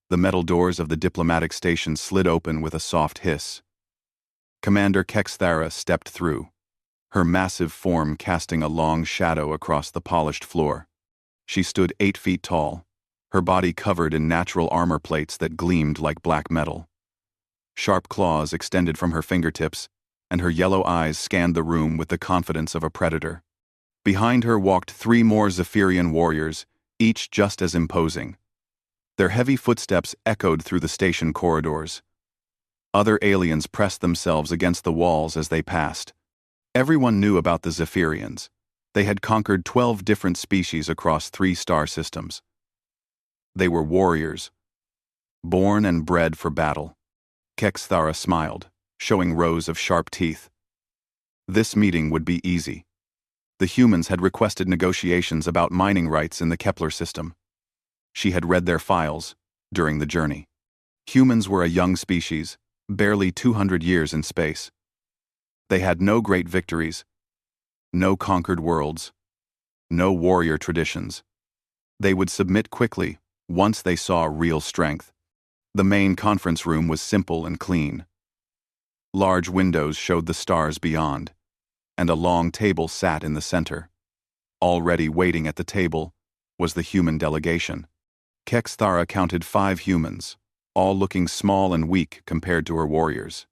The metal doors of the diplomatic station slid open with a soft hiss. Commander Kexthara stepped through, her massive form casting a long shadow across the polished floor. She stood 8 feet tall, her body covered in natural armor plates that gleamed like black metal. Sharp claws extended from her fingertips, and her yellow eyes scanned the room with the confidence of a predator. Behind her walked 3 more Zephyrian warriors, each just as imposing. Their heavy footsteps echoed through the station corridors. Other aliens pressed themselves against the walls as they passed. Everyone knew about the Zephyrians. They had conquered 12 different species across 3 star systems. They were warriors, born and bred for battle. Kexthara smiled, showing rows of sharp teeth. This meeting would be easy. The humans had requested negotiations about mining rights in the Kepler system. She had read their files during the journey. Humans were a young species, barely 200 years in space. They had no great victories, no conquered worlds, no warrior traditions. They would submit quickly once they saw real strength. The main conference room was simple and clean. Large windows showed the stars beyond, and a long table sat in the center. Already waiting at the table was the human delegation. Kexthara counted 5 humans, all looking small and weak compared to her warriors.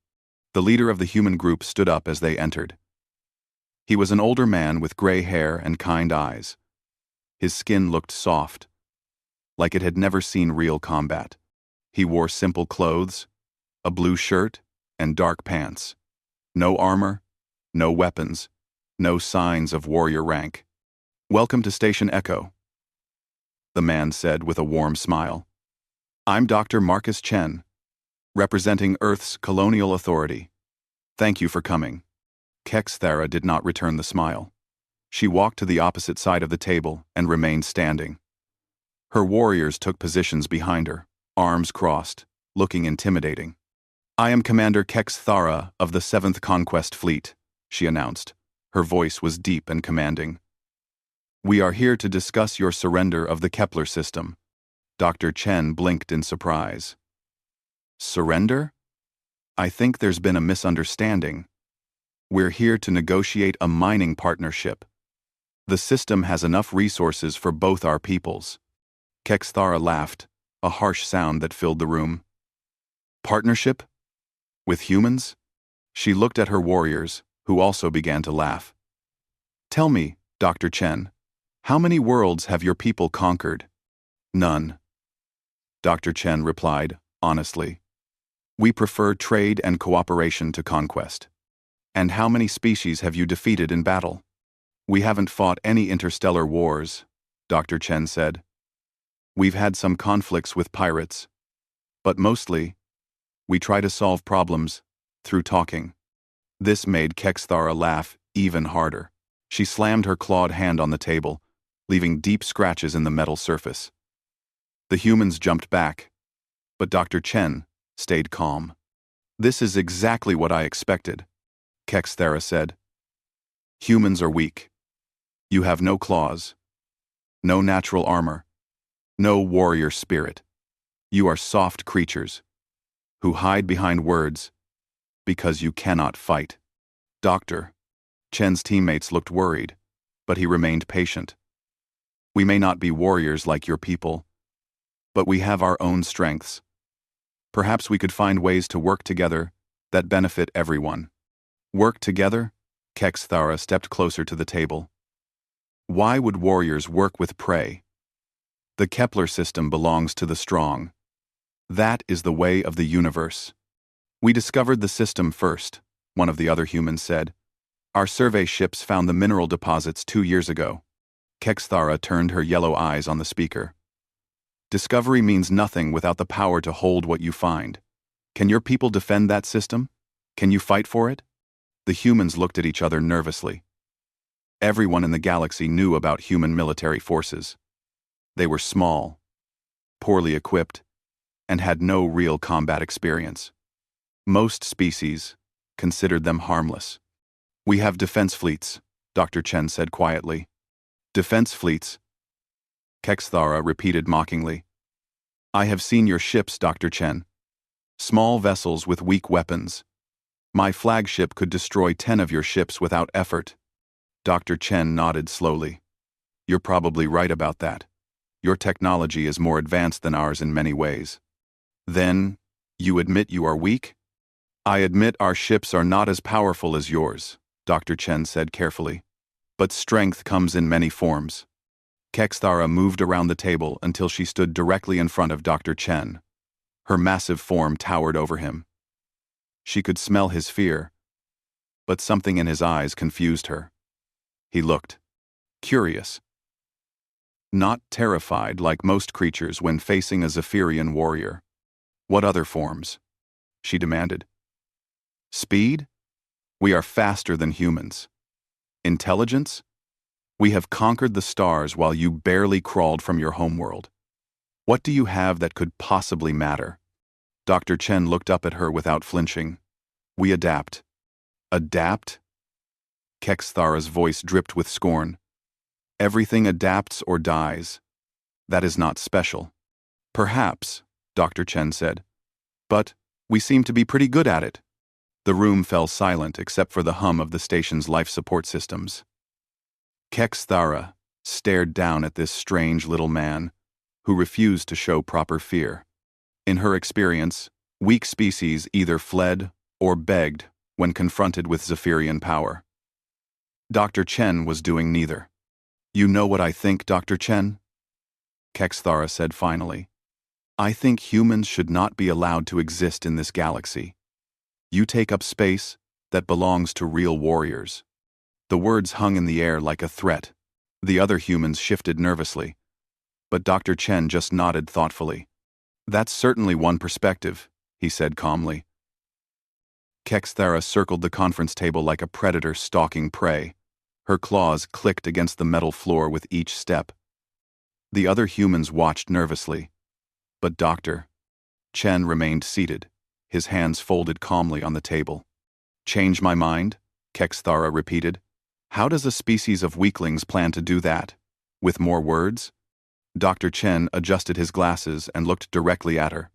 The leader of the human group stood up as they entered. He was an older man with gray hair and kind eyes. His skin looked soft, like it had never seen real combat. He wore simple clothes, a blue shirt, and dark pants. No armor, no weapons, no signs of warrior rank. "Welcome to Station Echo," the man said with a warm smile. "I'm Dr. Marcus Chen, representing Earth's colonial authority. Thank you for coming." Kexthara did not return the smile. She walked to the opposite side of the table and remained standing. Her warriors took positions behind her, arms crossed, looking intimidating. "I am Commander Kexthara of the 7th Conquest Fleet," she announced. Her voice was deep and commanding. "We are here to discuss your surrender of the Kepler system." Dr. Chen blinked in surprise. "Surrender? I think there's been a misunderstanding. We're here to negotiate a mining partnership. The system has enough resources for both our peoples." Kexthara laughed, a harsh sound that filled the room. "Partnership? With humans?" She looked at her warriors, who also began to laugh. "Tell me, Dr. Chen, how many worlds have your people conquered?" "None," Dr. Chen replied, honestly. "We prefer trade and cooperation to conquest." "And how many species have you defeated in battle?" "We haven't fought any interstellar wars," Dr. Chen said. "We've had some conflicts with pirates, but mostly, we try to solve problems through talking." This made Kexthara laugh even harder. She slammed her clawed hand on the table, leaving deep scratches in the metal surface. The humans jumped back, but Dr. Chen stayed calm. "This is exactly what I expected," Kexthara said. "Humans are weak. You have no claws, no natural armor, no warrior spirit. You are soft creatures who hide behind words because you cannot fight." Dr. Chen's teammates looked worried, but he remained patient. "We may not be warriors like your people, but we have our own strengths. Perhaps we could find ways to work together that benefit everyone." "Work together?" Kexthara stepped closer to the table. "Why would warriors work with prey? The Kepler system belongs to the strong. That is the way of the universe. We discovered the system first," one of the other humans said. "Our survey ships found the mineral deposits 2 years ago." Kexthara turned her yellow eyes on the speaker. "Discovery means nothing without the power to hold what you find. Can your people defend that system? Can you fight for it?" The humans looked at each other nervously. Everyone in the galaxy knew about human military forces. They were small, poorly equipped, and had no real combat experience. Most species considered them harmless. "We have defense fleets," Dr. Chen said quietly. "Defense fleets?" Kexthara repeated mockingly. I have seen your ships, Dr. Chen. Small vessels with weak weapons. My flagship could destroy 10 of your ships without effort. Dr. Chen nodded slowly. You're probably right about that. Your technology is more advanced than ours in many ways. Then, you admit you are weak? I admit our ships are not as powerful as yours, Dr. Chen said carefully. But strength comes in many forms. Kexthara moved around the table until she stood directly in front of Dr. Chen. Her massive form towered over him. She could smell his fear, but something in his eyes confused her. He looked curious. Not terrified like most creatures when facing a Zephyrian warrior. What other forms? She demanded. Speed? We are faster than humans. Intelligence? We have conquered the stars while you barely crawled from your homeworld. What do you have that could possibly matter? Dr. Chen looked up at her without flinching. We adapt. Adapt? Kexthara's voice dripped with scorn. Everything adapts or dies. That is not special. Perhaps, Dr. Chen said. But we seem to be pretty good at it. The room fell silent except for the hum of the station's life support systems. Kexthara stared down at this strange little man, who refused to show proper fear. In her experience, weak species either fled or begged when confronted with Zephyrian power. Dr. Chen was doing neither. You know what I think, Dr. Chen? Kexthara said finally. I think humans should not be allowed to exist in this galaxy. You take up space that belongs to real warriors. The words hung in the air like a threat. The other humans shifted nervously. But Dr. Chen just nodded thoughtfully. That's certainly one perspective, he said calmly. Kexthara circled the conference table like a predator stalking prey. Her claws clicked against the metal floor with each step. The other humans watched nervously. But Dr. Chen remained seated, his hands folded calmly on the table. Change my mind? Kexthara repeated. How does a species of weaklings plan to do that? With more words? Dr. Chen adjusted his glasses and looked directly at her.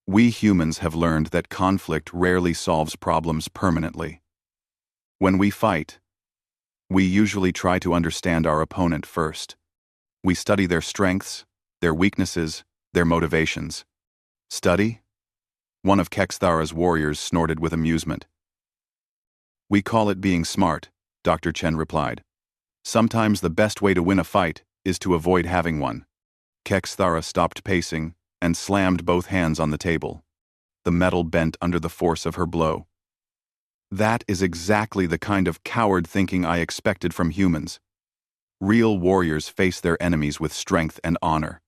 We humans have learned that conflict rarely solves problems permanently. When we fight, we usually try to understand our opponent first. We study their strengths, their weaknesses, their motivations. Study? One of Kexthara's warriors snorted with amusement. We call it being smart, Dr. Chen replied. Sometimes the best way to win a fight is to avoid having one. Kexthara stopped pacing and slammed both hands on the table. The metal bent under the force of her blow. That is exactly the kind of coward thinking I expected from humans. Real warriors face their enemies with strength and honor.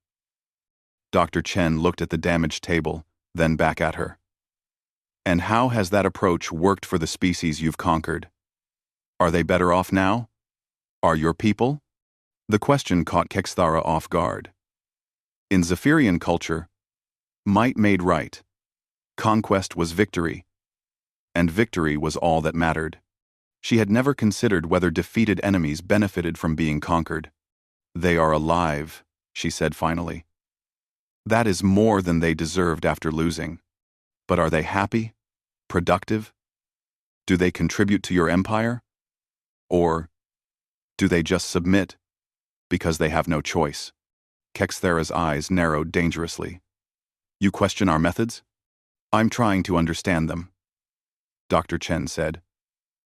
Dr. Chen looked at the damaged table, then back at her. And how has that approach worked for the species you've conquered? Are they better off now? Are your people? The question caught Kexthara off guard. In Zephyrian culture, might made right. Conquest was victory. And victory was all that mattered. She had never considered whether defeated enemies benefited from being conquered. They are alive, she said finally. That is more than they deserved after losing. But are they happy? Productive? Do they contribute to your empire? Or do they just submit because they have no choice? Kexthara's eyes narrowed dangerously. You question our methods? I'm trying to understand them. Dr. Chen said.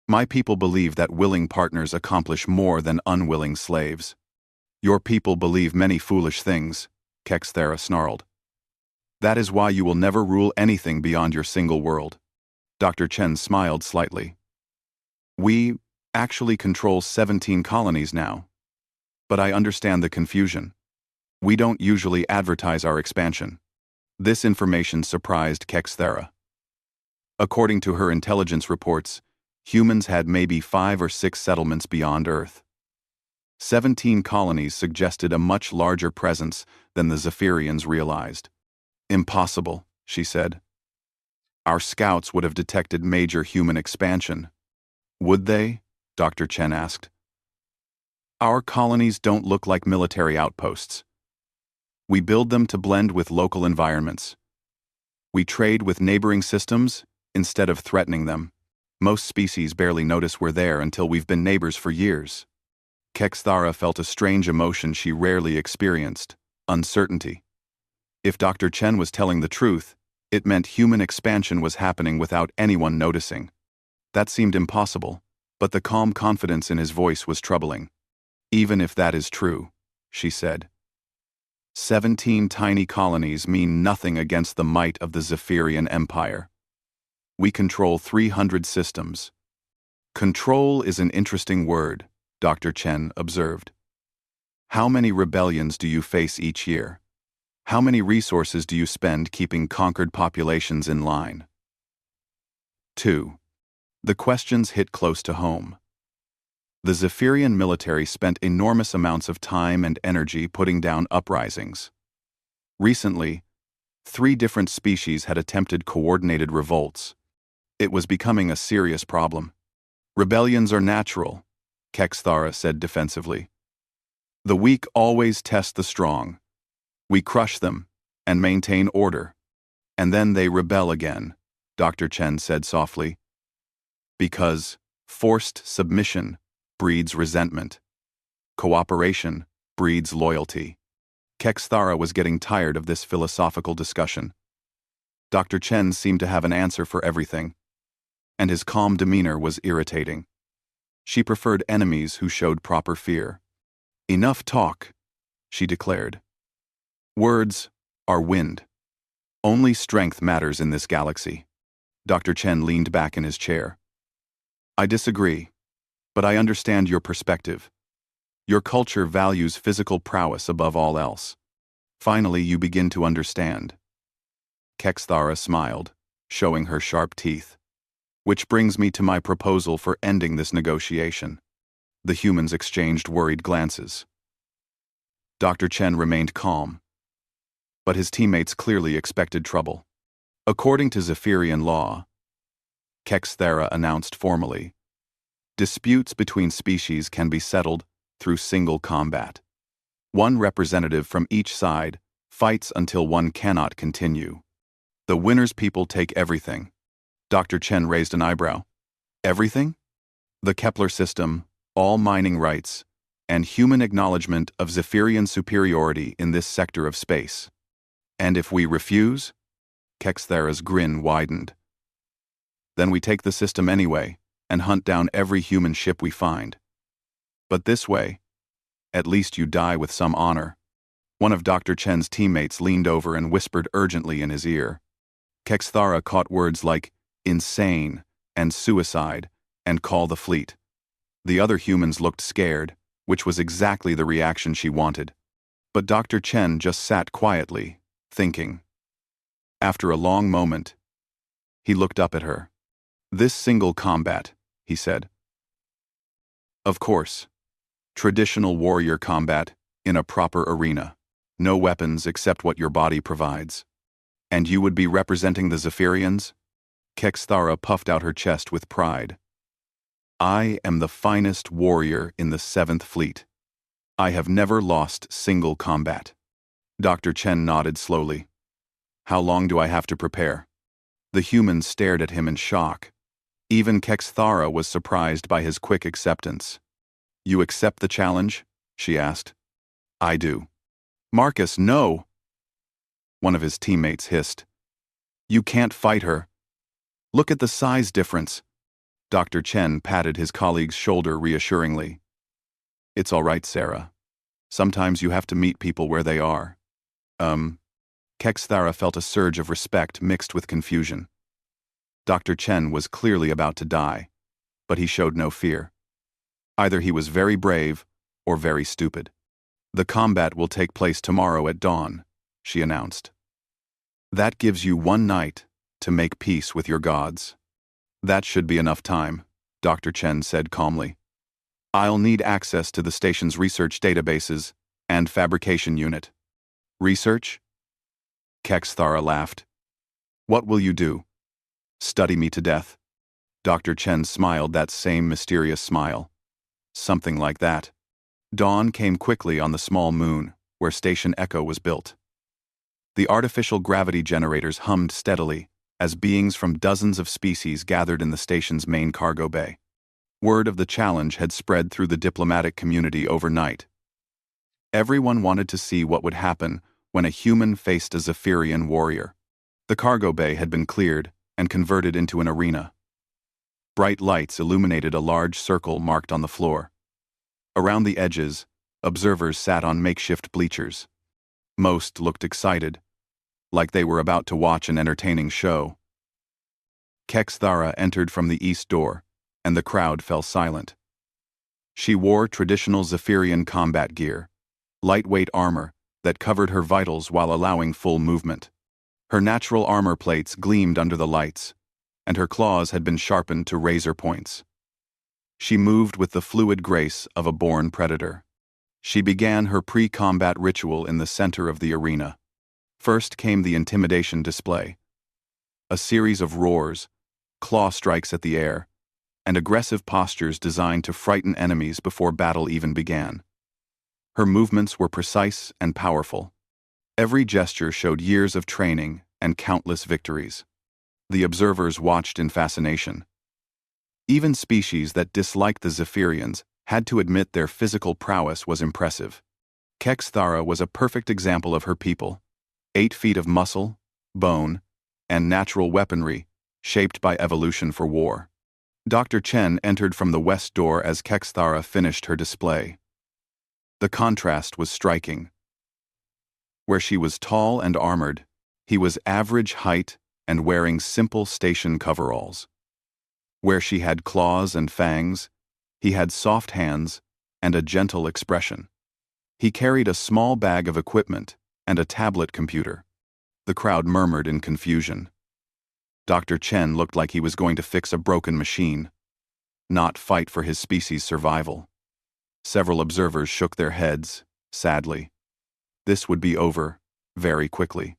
My people believe that willing partners accomplish more than unwilling slaves. Your people believe many foolish things, Kexthara snarled. That is why you will never rule anything beyond your single world. Dr. Chen smiled slightly. We actually control 17 colonies now. But I understand the confusion. We don't usually advertise our expansion. This information surprised Kexthara. According to her intelligence reports, humans had maybe 5 or 6 settlements beyond Earth. 17 colonies suggested a much larger presence than the Zephyrians realized. Impossible, she said. Our scouts would have detected major human expansion. Would they? Dr. Chen asked. Our colonies don't look like military outposts. We build them to blend with local environments. We trade with neighboring systems instead of threatening them. Most species barely notice we're there until we've been neighbors for years. Kexthara felt a strange emotion she rarely experienced: uncertainty. If Dr. Chen was telling the truth, it meant human expansion was happening without anyone noticing. That seemed impossible, but the calm confidence in his voice was troubling. Even if that is true, she said, 17 tiny colonies mean nothing against the might of the Zephyrian Empire. We control 300 systems. Control is an interesting word, Dr. Chen observed. How many rebellions do you face each year? How many resources do you spend keeping conquered populations in line? 2. The questions hit close to home. The Zephyrian military spent enormous amounts of time and energy putting down uprisings. Recently, 3 different species had attempted coordinated revolts. It was becoming a serious problem. Rebellions are natural, Kexthara said defensively. The weak always test the strong. We crush them and maintain order. And then they rebel again, Dr. Chen said softly. Because forced submission breeds resentment. Cooperation breeds loyalty. Kexthara was getting tired of this philosophical discussion. Dr. Chen seemed to have an answer for everything, and his calm demeanor was irritating. She preferred enemies who showed proper fear. Enough talk, she declared. Words are wind. Only strength matters in this galaxy. Dr. Chen leaned back in his chair. I disagree, but I understand your perspective. Your culture values physical prowess above all else. Finally, you begin to understand. Kexthara smiled, showing her sharp teeth. Which brings me to my proposal for ending this negotiation. The humans exchanged worried glances. Dr. Chen remained calm, but his teammates clearly expected trouble. According to Zephyrian law, Kexthara announced formally, disputes between species can be settled through single combat. One representative from each side fights until one cannot continue. The winner's people take everything. Dr. Chen raised an eyebrow. Everything? The Kepler system, all mining rights, and human acknowledgement of Zephyrian superiority in this sector of space. And if we refuse? Kexthara's grin widened. Then we take the system anyway and hunt down every human ship we find. But this way, at least you die with some honor. One of Dr. Chen's teammates leaned over and whispered urgently in his ear. Kexthara caught words like insane and suicide and call the fleet. The other humans looked scared, which was exactly the reaction she wanted. But Dr. Chen just sat quietly, thinking. After a long moment, he looked up at her. This single combat, he said. Of course. Traditional warrior combat in a proper arena. No weapons except what your body provides. And you would be representing the Zephyrians? Kexthara puffed out her chest with pride. I am the finest warrior in the 7th Fleet. I have never lost single combat. Dr. Chen nodded slowly. How long do I have to prepare? The humans stared at him in shock. Even Kexthara was surprised by his quick acceptance. You accept the challenge? She asked. I do. Marcus, no! One of his teammates hissed. You can't fight her. Look at the size difference. Dr. Chen patted his colleague's shoulder reassuringly. It's all right, Sarah. Sometimes you have to meet people where they are. Kexthara felt a surge of respect mixed with confusion. Dr. Chen was clearly about to die, but he showed no fear. Either he was very brave or very stupid. The combat will take place tomorrow at dawn, she announced. That gives you 1 night to make peace with your gods. That should be enough time, Dr. Chen said calmly. I'll need access to the station's research databases and fabrication unit. Research? Kexthara laughed. What will you do? Study me to death? Dr. Chen smiled that same mysterious smile. Something like that. Dawn came quickly on the small moon, where Station Echo was built. The artificial gravity generators hummed steadily as beings from dozens of species gathered in the station's main cargo bay. Word of the challenge had spread through the diplomatic community overnight. Everyone wanted to see what would happen when a human faced a Zephyrian warrior. The cargo bay had been cleared and converted into an arena. Bright lights illuminated a large circle marked on the floor. Around the edges, observers sat on makeshift bleachers. Most looked excited, like they were about to watch an entertaining show. Kexthara entered from the east door, and the crowd fell silent. She wore traditional Zephyrian combat gear, lightweight armor that covered her vitals while allowing full movement. Her natural armor plates gleamed under the lights, and her claws had been sharpened to razor points. She moved with the fluid grace of a born predator. She began her pre-combat ritual in the center of the arena. First came the intimidation display. A series of roars, claw strikes at the air, and aggressive postures designed to frighten enemies before battle even began. Her movements were precise and powerful. Every gesture showed years of training and countless victories. The observers watched in fascination. Even species that disliked the Zephyrians had to admit their physical prowess was impressive. Kexthara was a perfect example of her people. 8 feet of muscle, bone, and natural weaponry, shaped by evolution for war. Dr. Chen entered from the west door as Kexthara finished her display. The contrast was striking. Where she was tall and armored, he was average height and wearing simple station coveralls. Where she had claws and fangs, he had soft hands and a gentle expression. He carried a small bag of equipment and a tablet computer. The crowd murmured in confusion. Dr. Chen looked like he was going to fix a broken machine, not fight for his species' survival. Several observers shook their heads, sadly. This would be over very quickly.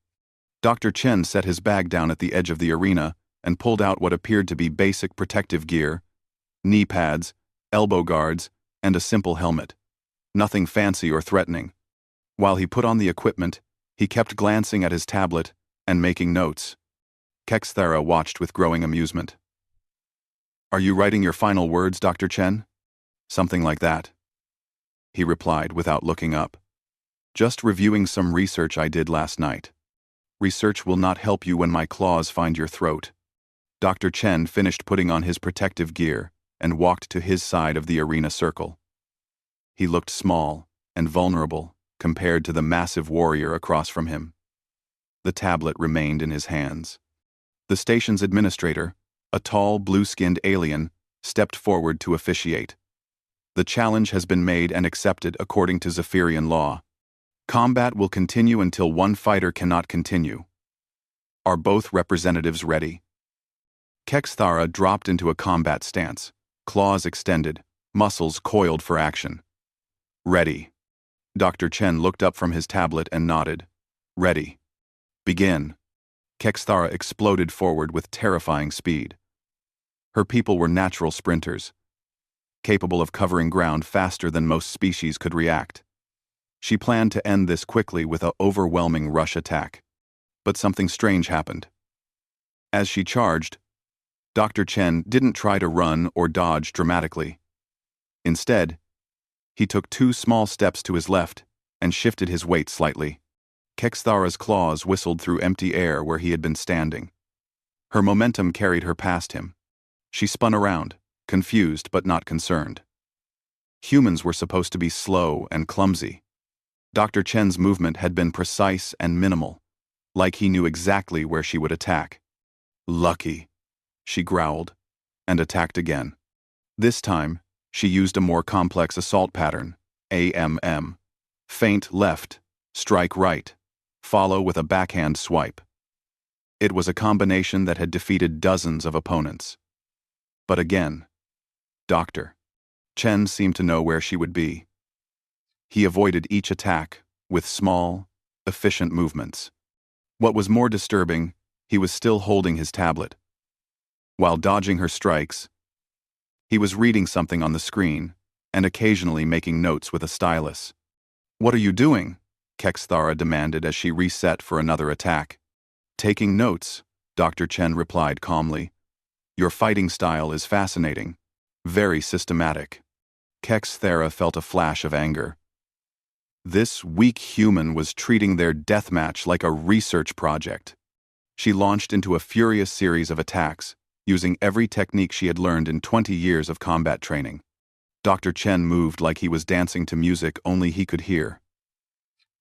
Dr. Chen set his bag down at the edge of the arena and pulled out what appeared to be basic protective gear, knee pads, elbow guards, and a simple helmet. Nothing fancy or threatening. While he put on the equipment, he kept glancing at his tablet and making notes. Kexthara watched with growing amusement. "Are you writing your final words, Dr. Chen?" "Something like that," he replied without looking up. "Just reviewing some research I did last night. Research will not help you when my claws find your throat." Dr. Chen finished putting on his protective gear and walked to his side of the arena circle. He looked small and vulnerable compared to the massive warrior across from him. The tablet remained in his hands. The station's administrator, a tall, blue-skinned alien, stepped forward to officiate. "The challenge has been made and accepted according to Zephyrian law. Combat will continue until one fighter cannot continue. Are both representatives ready?" Kexthara dropped into a combat stance, claws extended, muscles coiled for action. "Ready." Dr. Chen looked up from his tablet and nodded. "Ready. Begin." Kexthara exploded forward with terrifying speed. Her people were natural sprinters, capable of covering ground faster than most species could react. She planned to end this quickly with an overwhelming rush attack. But something strange happened. As she charged, Dr. Chen didn't try to run or dodge dramatically. Instead, he took 2 small steps to his left and shifted his weight slightly. Kexthara's claws whistled through empty air where he had been standing. Her momentum carried her past him. She spun around, confused but not concerned. Humans were supposed to be slow and clumsy. Dr. Chen's movement had been precise and minimal, like he knew exactly where she would attack. "Lucky," she growled, and attacked again. This time, she used a more complex assault pattern, AMM. Feint left, strike right, follow with a backhand swipe. It was a combination that had defeated dozens of opponents. But again, Dr. Chen seemed to know where she would be. He avoided each attack with small, efficient movements. What was more disturbing, he was still holding his tablet. While dodging her strikes, he was reading something on the screen and occasionally making notes with a stylus. "What are you doing?" Kexthara demanded as she reset for another attack. Taking notes, Dr. Chen replied calmly. Your fighting style is fascinating. Very systematic. Kexthara felt a flash of anger. This weak human was treating their deathmatch like a research project. She launched into a furious series of attacks, using every technique she had learned in 20 years of combat training. Dr. Chen moved like he was dancing to music only he could hear.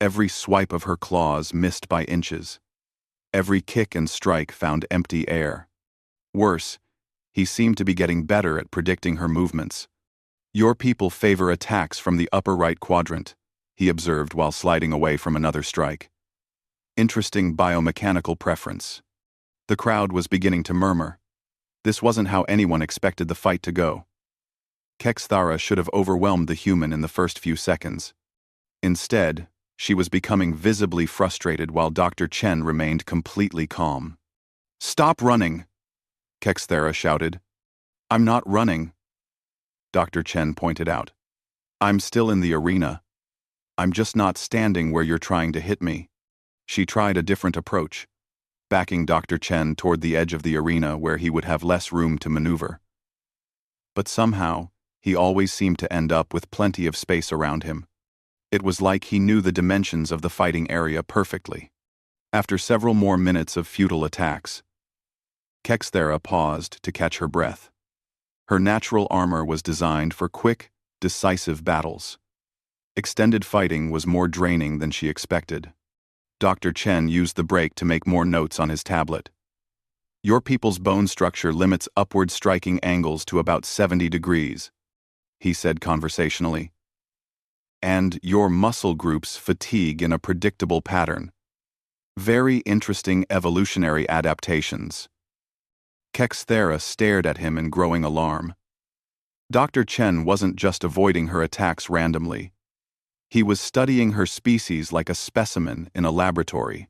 Every swipe of her claws missed by inches. Every kick and strike found empty air. Worse, he seemed to be getting better at predicting her movements. Your people favor attacks from the upper right quadrant, he observed while sliding away from another strike. Interesting biomechanical preference. The crowd was beginning to murmur. This wasn't how anyone expected the fight to go. Kexthara should have overwhelmed the human in the first few seconds. Instead, she was becoming visibly frustrated while Dr. Chen remained completely calm. Stop running! Kexthara shouted. I'm not running, Dr. Chen pointed out. I'm still in the arena. I'm just not standing where you're trying to hit me. She tried a different approach, backing Dr. Chen toward the edge of the arena where he would have less room to maneuver. But somehow, he always seemed to end up with plenty of space around him. It was like he knew the dimensions of the fighting area perfectly. After several more minutes of futile attacks, Kexthara paused to catch her breath. Her natural armor was designed for quick, decisive battles. Extended fighting was more draining than she expected. Dr. Chen used the break to make more notes on his tablet. Your people's bone structure limits upward striking angles to about 70 degrees, he said conversationally. And your muscle groups fatigue in a predictable pattern. Very interesting evolutionary adaptations. Kexthara stared at him in growing alarm. Dr. Chen wasn't just avoiding her attacks randomly. He was studying her species like a specimen in a laboratory.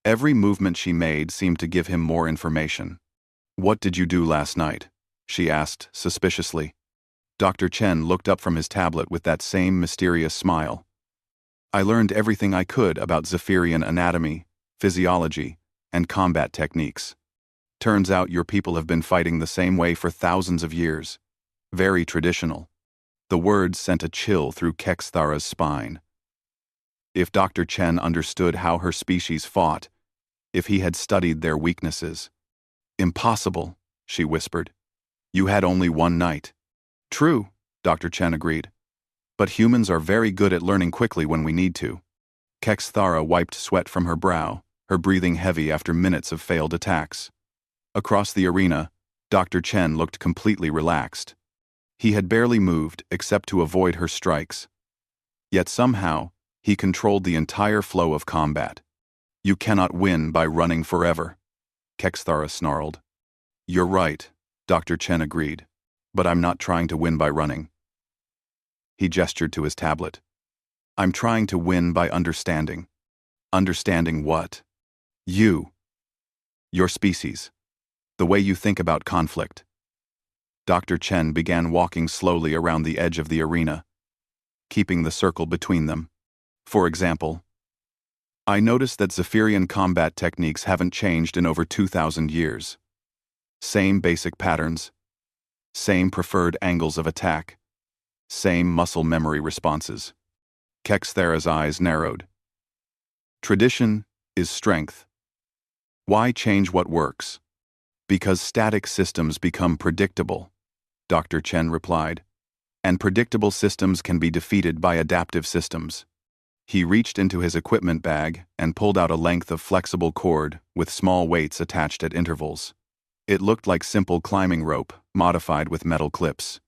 Every movement she made seemed to give him more information. What did you do last night? She asked suspiciously. Dr. Chen looked up from his tablet with that same mysterious smile. I learned everything I could about Zephyrian anatomy, physiology, and combat techniques. Turns out your people have been fighting the same way for thousands of years. Very traditional. The words sent a chill through Kexthara's spine. If Dr. Chen understood how her species fought, if he had studied their weaknesses. Impossible, she whispered. You had only one night. True, Dr. Chen agreed. But humans are very good at learning quickly when we need to. Kexthara wiped sweat from her brow, her breathing heavy after minutes of failed attacks. Across the arena, Dr. Chen looked completely relaxed. He had barely moved except to avoid her strikes. Yet somehow, he controlled the entire flow of combat. You cannot win by running forever, Kexthara snarled. You're right, Dr. Chen agreed, but I'm not trying to win by running. He gestured to his tablet. I'm trying to win by understanding. Understanding what? You. Your species. The way you think about conflict. Dr. Chen began walking slowly around the edge of the arena, keeping the circle between them. For example, I noticed that Zephyrian combat techniques haven't changed in over 2,000 years. Same basic patterns, same preferred angles of attack, same muscle memory responses. Kexthara's eyes narrowed. Tradition is strength. Why change what works? Because static systems become predictable, Dr. Chen replied, and predictable systems can be defeated by adaptive systems. He reached into his equipment bag and pulled out a length of flexible cord with small weights attached at intervals. It looked like simple climbing rope, modified with metal clips.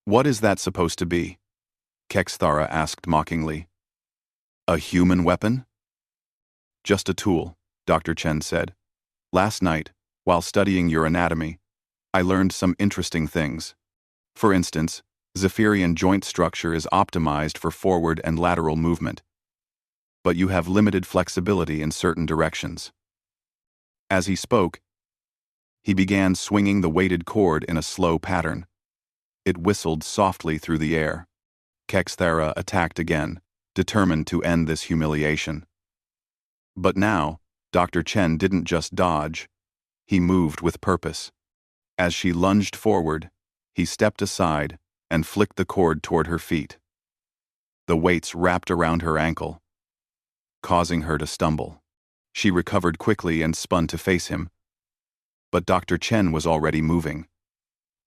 What is that supposed to be? Kexthara asked mockingly. A human weapon? Just a tool, Dr. Chen said. Last night, while studying your anatomy, I learned some interesting things. For instance, Zephyrian joint structure is optimized for forward and lateral movement, but you have limited flexibility in certain directions. As he spoke, he began swinging the weighted cord in a slow pattern. It whistled softly through the air. Kexthara attacked again, determined to end this humiliation. But now, Dr. Chen didn't just dodge, he moved with purpose. As she lunged forward, he stepped aside and flicked the cord toward her feet. The weights wrapped around her ankle, causing her to stumble. She recovered quickly and spun to face him. But Dr. Chen was already moving.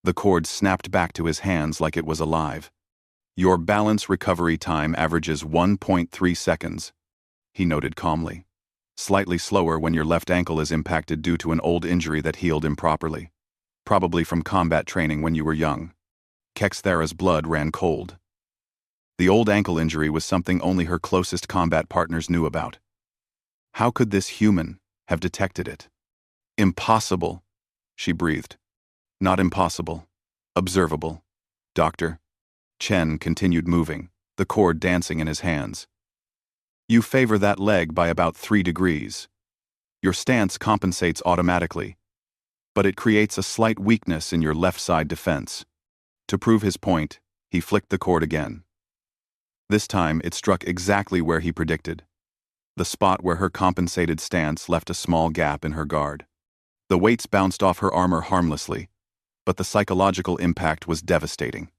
The cord snapped back to his hands like it was alive. Your balance recovery time averages 1.3 seconds, he noted calmly. Slightly slower when your left ankle is impacted due to an old injury that healed improperly. Probably from combat training when you were young. Kexthara's blood ran cold. The old ankle injury was something only her closest combat partners knew about. How could this human have detected it? Impossible, she breathed. Not impossible. Observable. Doctor. Chen continued moving, the cord dancing in his hands. You favor that leg by about 3 degrees. Your stance compensates automatically, but it creates a slight weakness in your left side defense. To prove his point, he flicked the cord again. This time it struck exactly where he predicted. The spot where her compensated stance left a small gap in her guard. The weights bounced off her armor harmlessly, but the psychological impact was devastating.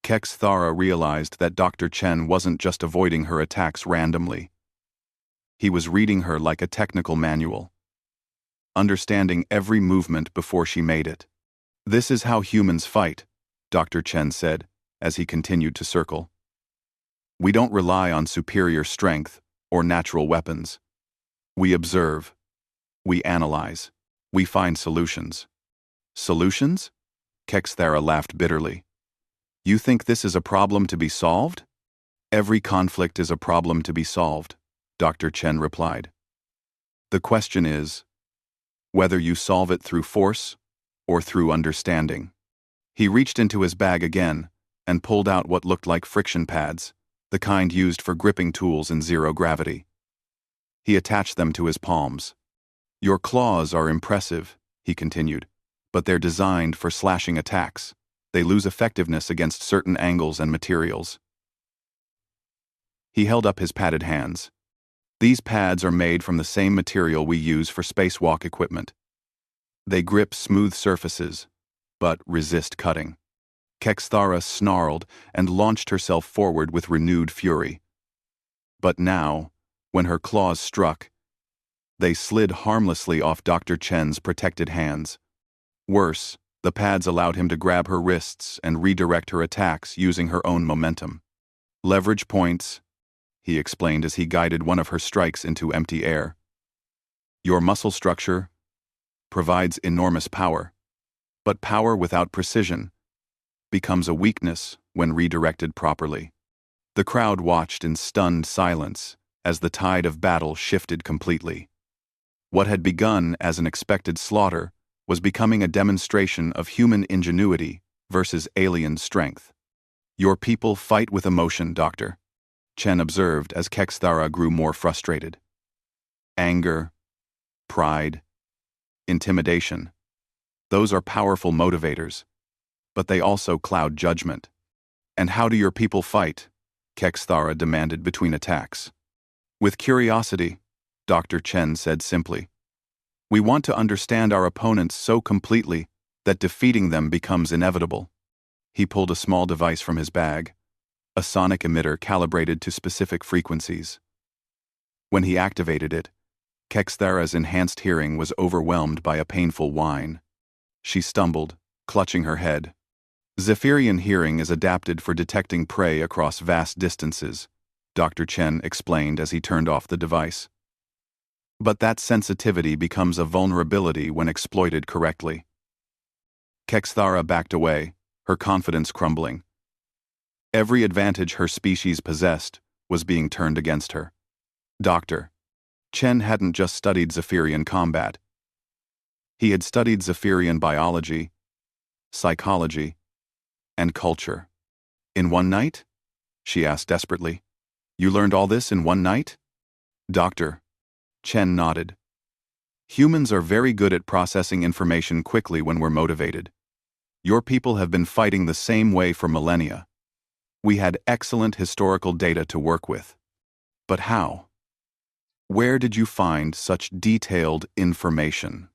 Kexthara realized that Dr. Chen wasn't just avoiding her attacks randomly. He was reading her like a technical manual, understanding every movement before she made it. This is how humans fight, Dr. Chen said, as he continued to circle. We don't rely on superior strength or natural weapons. We observe. We analyze. We find solutions. Solutions? Kexthara laughed bitterly. You think this is a problem to be solved? Every conflict is a problem to be solved, Dr. Chen replied. The question is whether you solve it through force or through understanding. He reached into his bag again and pulled out what looked like friction pads, the kind used for gripping tools in zero gravity. He attached them to his palms. Your claws are impressive, he continued, but they're designed for slashing attacks. They lose effectiveness against certain angles and materials. He held up his padded hands. These pads are made from the same material we use for spacewalk equipment. They grip smooth surfaces, but resist cutting. Kexthara snarled and launched herself forward with renewed fury. But now, when her claws struck, they slid harmlessly off Dr. Chen's protected hands. Worse, the pads allowed him to grab her wrists and redirect her attacks using her own momentum. Leverage points, he explained as he guided one of her strikes into empty air. Your muscle structure provides enormous power, but power without precision becomes a weakness when redirected properly. The crowd watched in stunned silence as the tide of battle shifted completely. What had begun as an expected slaughter was becoming a demonstration of human ingenuity versus alien strength. Your people fight with emotion, Doctor, Chen observed as Kexthara grew more frustrated. Anger, pride, intimidation. Those are powerful motivators, but they also cloud judgment. And how do your people fight? Kexthara demanded between attacks. With curiosity, Dr. Chen said simply. We want to understand our opponents so completely that defeating them becomes inevitable. He pulled a small device from his bag, a sonic emitter calibrated to specific frequencies. When he activated it, Kexthara's enhanced hearing was overwhelmed by a painful whine. She stumbled, clutching her head. Zephyrian hearing is adapted for detecting prey across vast distances, Dr. Chen explained as he turned off the device. But that sensitivity becomes a vulnerability when exploited correctly. Kexthara backed away, her confidence crumbling. Every advantage her species possessed was being turned against her. Dr. Chen hadn't just studied Zephyrian combat. He had studied Zephyrian biology, psychology, and culture. In one night? She asked desperately. You learned all this in one night? Doctor. Chen nodded. Humans are very good at processing information quickly when we're motivated. Your people have been fighting the same way for millennia. We had excellent historical data to work with, But how? Where did you find such detailed information?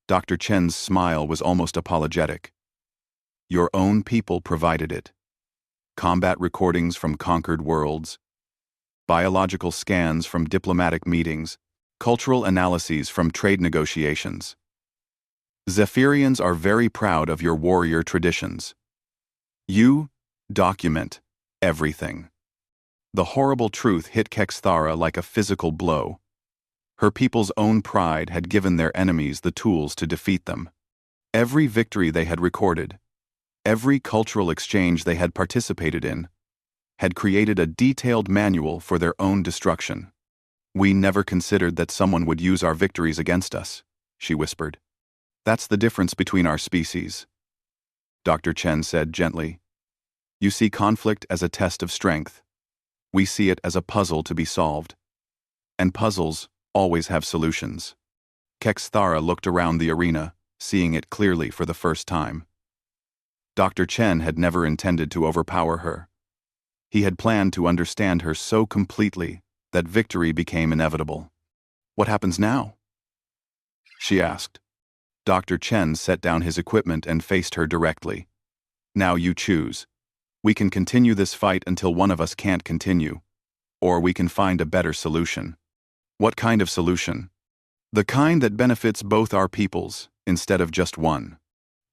Dr. Chen's smile was almost apologetic. Your own people provided it. Combat recordings from conquered worlds, biological scans from diplomatic meetings, cultural analyses from trade negotiations. Zephyrians are very proud of your warrior traditions. You document everything. The horrible truth hit Kexthara like a physical blow. Her people's own pride had given their enemies the tools to defeat them. Every victory they had recorded, every cultural exchange they had participated in, had created a detailed manual for their own destruction. We never considered that someone would use our victories against us, she whispered. That's the difference between our species. Dr. Chen said gently. You see conflict as a test of strength. We see it as a puzzle to be solved. And puzzles always have solutions. Kexthara looked around the arena, seeing it clearly for the first time. Dr. Chen had never intended to overpower her. He had planned to understand her so completely that victory became inevitable. What happens now? She asked. Dr. Chen set down his equipment and faced her directly. Now you choose. We can continue this fight until one of us can't continue, or we can find a better solution. What kind of solution? The kind that benefits both our peoples, instead of just one.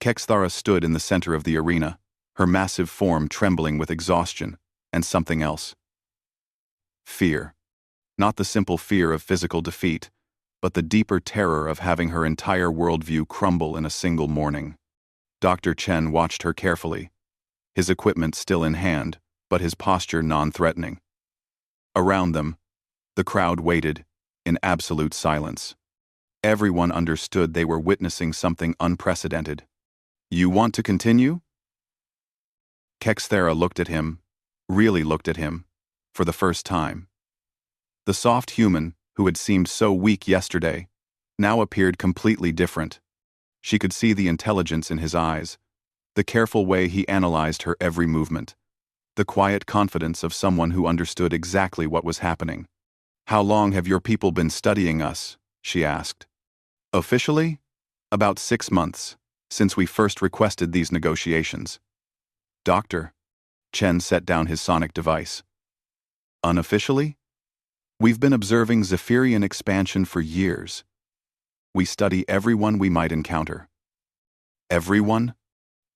Kexthara stood in the center of the arena, her massive form trembling with exhaustion and something else. Fear. Not the simple fear of physical defeat, but the deeper terror of having her entire worldview crumble in a single morning. Dr. Chen watched her carefully, his equipment still in hand, but his posture non-threatening. Around them, the crowd waited, in absolute silence. Everyone understood they were witnessing something unprecedented. You want to continue? Kexthara looked at him, really looked at him, for the first time. The soft human, who had seemed so weak yesterday, now appeared completely different. She could see the intelligence in his eyes, the careful way he analyzed her every movement, the quiet confidence of someone who understood exactly what was happening. How long have your people been studying us? She asked. Officially? About 6 months, since we first requested these negotiations. Doctor. Chen set down his sonic device. Unofficially? We've been observing Zephyrian expansion for years. We study everyone we might encounter. Everyone?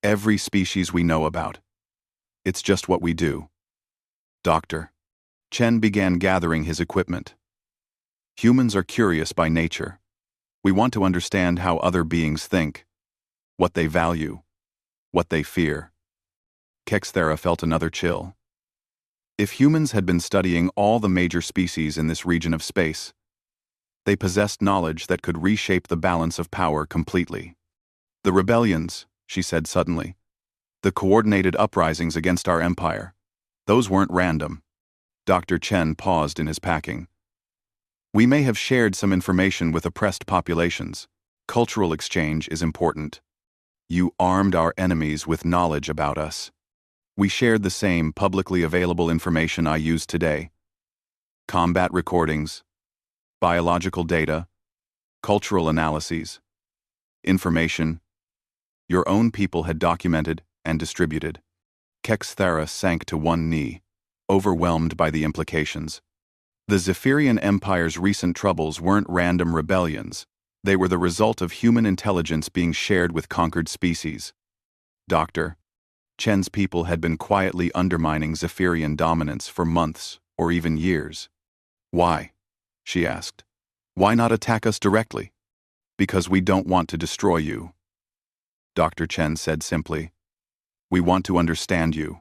Every species we know about. It's just what we do. Doctor. Chen began gathering his equipment. Humans are curious by nature. We want to understand how other beings think, what they value, what they fear. Kexthara felt another chill. If humans had been studying all the major species in this region of space, they possessed knowledge that could reshape the balance of power completely. The rebellions, she said suddenly, the coordinated uprisings against our empire, those weren't random. Dr. Chen paused in his packing. We may have shared some information with oppressed populations. Cultural exchange is important. You armed our enemies with knowledge about us. We shared the same publicly available information I use today. Combat recordings, biological data, cultural analyses, information your own people had documented and distributed. Kexthara sank to one knee, overwhelmed by the implications. The Zephyrian Empire's recent troubles weren't random rebellions. They were the result of human intelligence being shared with conquered species. Doctor. Chen's people had been quietly undermining Zephyrian dominance for months or even years. Why? She asked. Why not attack us directly? Because we don't want to destroy you. Dr. Chen said simply. We want to understand you.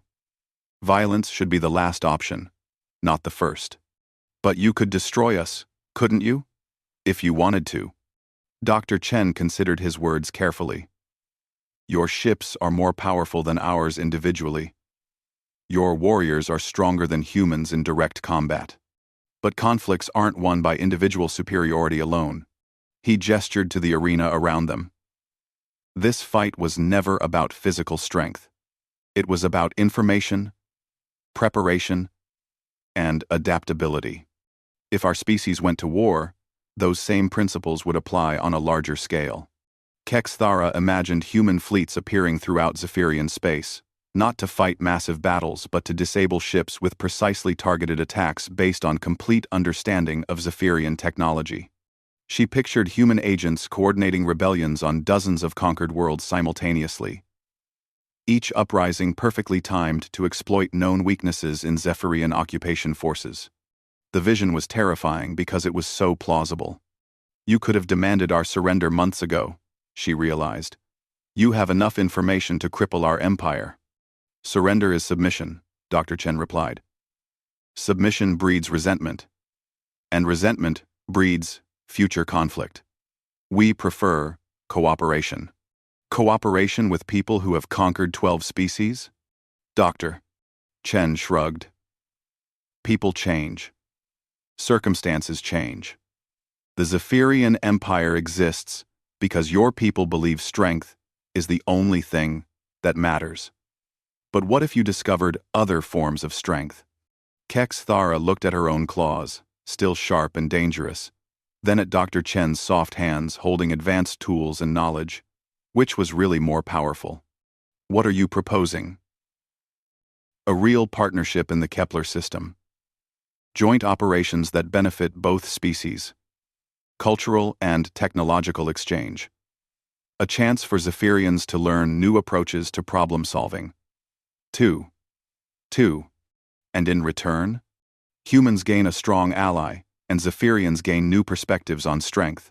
Violence should be the last option, not the first. But you could destroy us, couldn't you? If you wanted to. Dr. Chen considered his words carefully. Your ships are more powerful than ours individually. Your warriors are stronger than humans in direct combat. But conflicts aren't won by individual superiority alone. He gestured to the arena around them. This fight was never about physical strength. It was about information, preparation, and adaptability. If our species went to war, those same principles would apply on a larger scale. Kexthara imagined human fleets appearing throughout Zephyrian space, not to fight massive battles but to disable ships with precisely targeted attacks based on complete understanding of Zephyrian technology. She pictured human agents coordinating rebellions on dozens of conquered worlds simultaneously, each uprising perfectly timed to exploit known weaknesses in Zephyrian occupation forces. The vision was terrifying because it was so plausible. You could have demanded our surrender months ago, she realized. You have enough information to cripple our empire. Surrender is submission, Dr. Chen replied. Submission breeds resentment, and resentment breeds future conflict. We prefer cooperation. Cooperation with people who have conquered 12 species? Dr. Chen shrugged. People change. Circumstances change. The Zephyrian Empire exists because your people believe strength is the only thing that matters. But what if you discovered other forms of strength? Kexthara looked at her own claws, still sharp and dangerous, then at Dr. Chen's soft hands holding advanced tools and knowledge. Which was really more powerful? What are you proposing? A real partnership in the Kepler system. Joint operations that benefit both species. Cultural and technological exchange. A chance for Zephyrians to learn new approaches to problem solving. 2. And in return, humans gain a strong ally, and Zephyrians gain new perspectives on strength.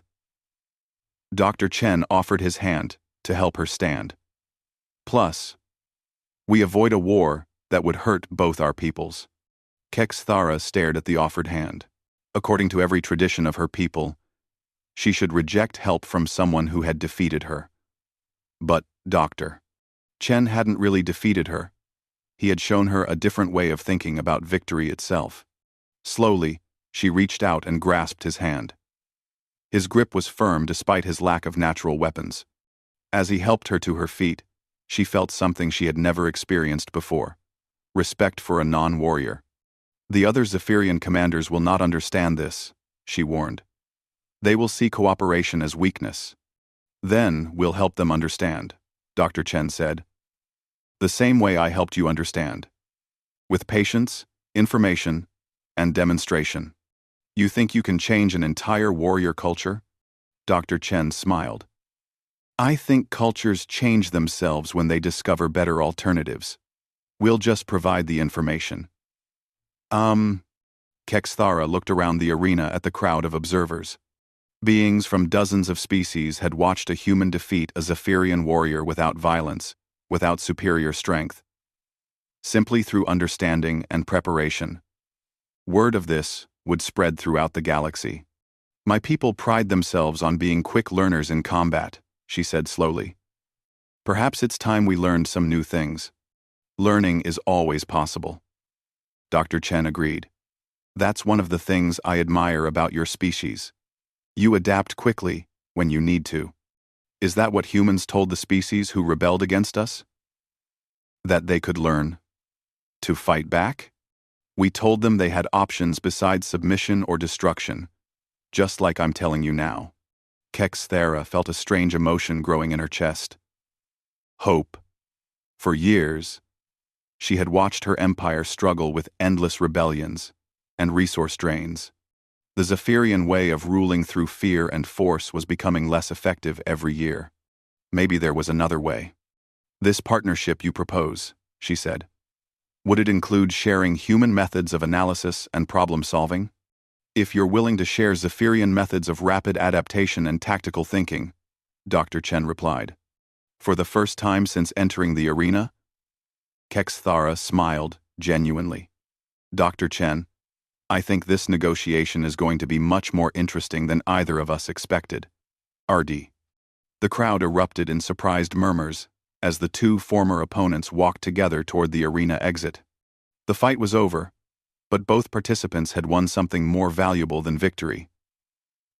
Dr. Chen offered his hand to help her stand. Plus, we avoid a war that would hurt both our peoples. Kexthara stared at the offered hand. According to every tradition of her people, she should reject help from someone who had defeated her. But Dr. Chen hadn't really defeated her. He had shown her a different way of thinking about victory itself. Slowly, she reached out and grasped his hand. His grip was firm despite his lack of natural weapons. As he helped her to her feet, she felt something she had never experienced before: respect for a non-warrior. The other Zephyrian commanders will not understand this, she warned. They will see cooperation as weakness. Then we'll help them understand, Dr. Chen said. The same way I helped you understand. With patience, information, and demonstration. You think you can change an entire warrior culture? Dr. Chen smiled. I think cultures change themselves when they discover better alternatives. We'll just provide the information. Kexthara looked around the arena at the crowd of observers. Beings from dozens of species had watched a human defeat a Zephyrian warrior without violence, without superior strength. Simply through understanding and preparation. Word of this would spread throughout the galaxy. My people pride themselves on being quick learners in combat, she said slowly. Perhaps it's time we learned some new things. Learning is always possible. Dr. Chen agreed. That's one of the things I admire about your species. You adapt quickly when you need to. Is that what humans told the species who rebelled against us? That they could learn to fight back? We told them they had options besides submission or destruction, just like I'm telling you now. Kexthara felt a strange emotion growing in her chest. Hope. For years, she had watched her empire struggle with endless rebellions and resource drains. The Zephyrian way of ruling through fear and force was becoming less effective every year. Maybe there was another way. This partnership you propose, she said. Would it include sharing human methods of analysis and problem solving? If you're willing to share Zephyrian methods of rapid adaptation and tactical thinking, Dr. Chen replied. For the first time since entering the arena? Kexthara smiled genuinely. Dr. Chen, I think this negotiation is going to be much more interesting than either of us expected. RD. The crowd erupted in surprised murmurs as the two former opponents walked together toward the arena exit. The fight was over, but both participants had won something more valuable than victory.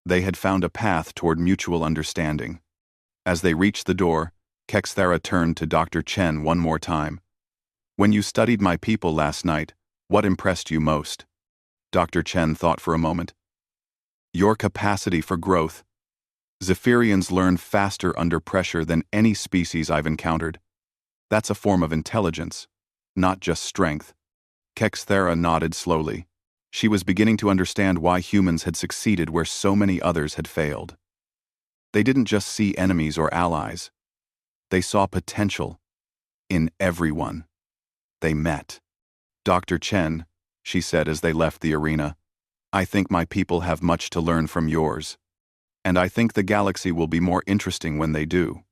They had found a path toward mutual understanding. As they reached the door, Kexthara turned to Dr. Chen one more time. When you studied my people last night, what impressed you most? Dr. Chen thought for a moment. Your capacity for growth. Zephyrians learn faster under pressure than any species I've encountered. That's a form of intelligence, not just strength. Kexthera nodded slowly. She was beginning to understand why humans had succeeded where so many others had failed. They didn't just see enemies or allies. They saw potential in everyone they met. Dr. Chen, she said as they left the arena, I think my people have much to learn from yours. And I think the galaxy will be more interesting when they do.